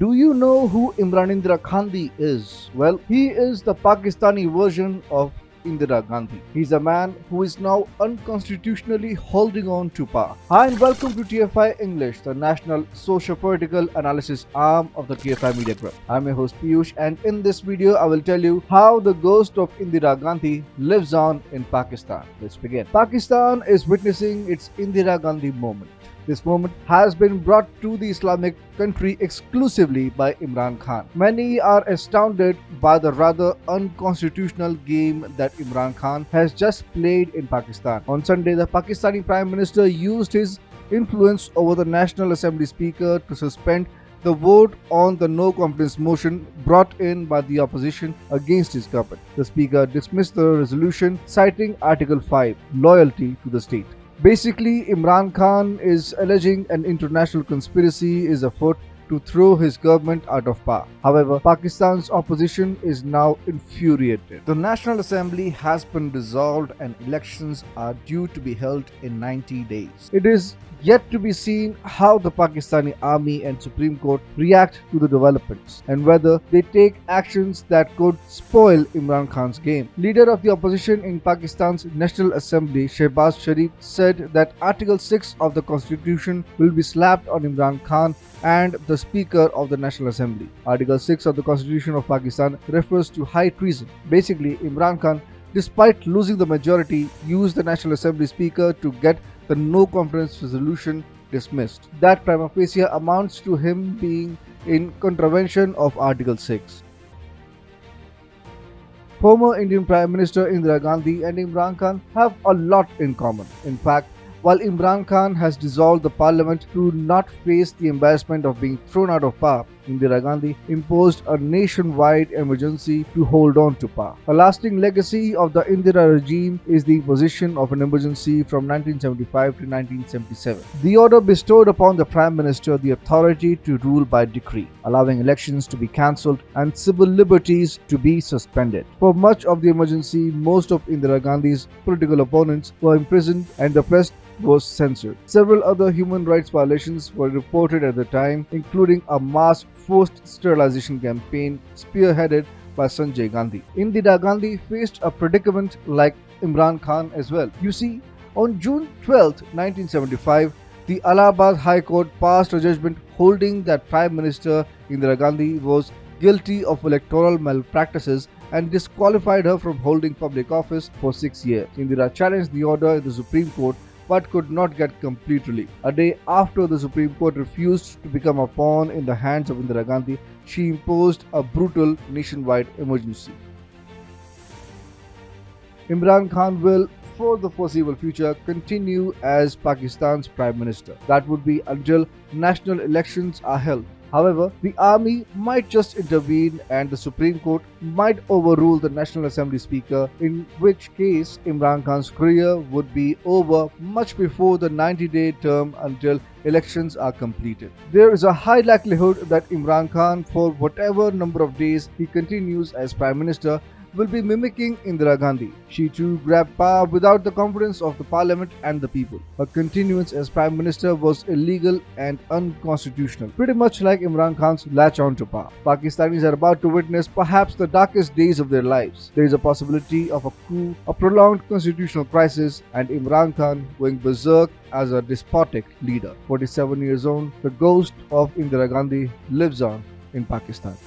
Do you know who Imranindira Khandhi is? Well, he is the Pakistani version of Indira Gandhi. He's a man who is now unconstitutionally holding on to power. Hi and welcome to TFI English, the national socio-political analysis arm of the TFI Media Group. I'm your host Piyush, and in this video I will tell you how the ghost of Indira Gandhi lives on in Pakistan. Let's begin. Pakistan is witnessing its Indira Gandhi moment. This moment has been brought to the Islamic country exclusively by Imran Khan. Many are astounded by the rather unconstitutional game that Imran Khan has just played in Pakistan. On Sunday, the Pakistani Prime Minister used his influence over the National Assembly Speaker to suspend the vote on the no confidence motion brought in by the opposition against his government. The Speaker dismissed the resolution, citing Article 5, loyalty to the state. Basically, Imran Khan is alleging an international conspiracy is afoot to throw his government out of power. However, Pakistan's opposition is now infuriated. The National Assembly has been dissolved and elections are due to be held in 90 days. It is yet to be seen how the Pakistani Army and Supreme Court react to the developments and whether they take actions that could spoil Imran Khan's game. Leader of the opposition in Pakistan's National Assembly, Shehbaz Sharif, said that Article 6 of the Constitution will be slapped on Imran Khan and the Speaker of the National Assembly. Article 6 of the Constitution of Pakistan refers to high treason. Basically, Imran Khan, despite losing the majority, used the National Assembly Speaker to get the no confidence resolution dismissed. That prima facie amounts to him being in contravention of Article 6. Former Indian Prime Minister Indira Gandhi and Imran Khan have a lot in common. In fact, while Imran Khan has dissolved the parliament to not face the embarrassment of being thrown out of power, Indira Gandhi imposed a nationwide emergency to hold on to power. A lasting legacy of the Indira regime is the imposition of an emergency from 1975 to 1977. The order bestowed upon the Prime Minister the authority to rule by decree, allowing elections to be cancelled and civil liberties to be suspended. For much of the emergency, most of Indira Gandhi's political opponents were imprisoned and the press was censored. Several other human rights violations were reported at the time, including a mass forced sterilization campaign spearheaded by Sanjay Gandhi. Indira Gandhi faced a predicament like Imran Khan as well. You see, on June 12, 1975, the Allahabad High Court passed a judgment holding that Prime Minister Indira Gandhi was guilty of electoral malpractices and disqualified her from holding public office for 6 years. Indira challenged the order in the Supreme Court but could not get complete relief. A day after the Supreme Court refused to become a pawn in the hands of Indira Gandhi, she imposed a brutal nationwide emergency. Imran Khan will, for the foreseeable future, continue as Pakistan's Prime Minister. That would be until national elections are held. However, the army might just intervene and the Supreme Court might overrule the National Assembly Speaker, in which case Imran Khan's career would be over much before the 90-day term until elections are completed. There is a high likelihood that Imran Khan, for whatever number of days he continues as Prime Minister, will be mimicking Indira Gandhi. She too grabbed power without the confidence of the parliament and the people. Her continuance as Prime Minister was illegal and unconstitutional, pretty much like Imran Khan's latch on to power. Pakistanis are about to witness perhaps the darkest days of their lives. There is a possibility of a coup, a prolonged constitutional crisis, and Imran Khan going berserk as a despotic leader. 47 years old, the ghost of Indira Gandhi lives on in Pakistan.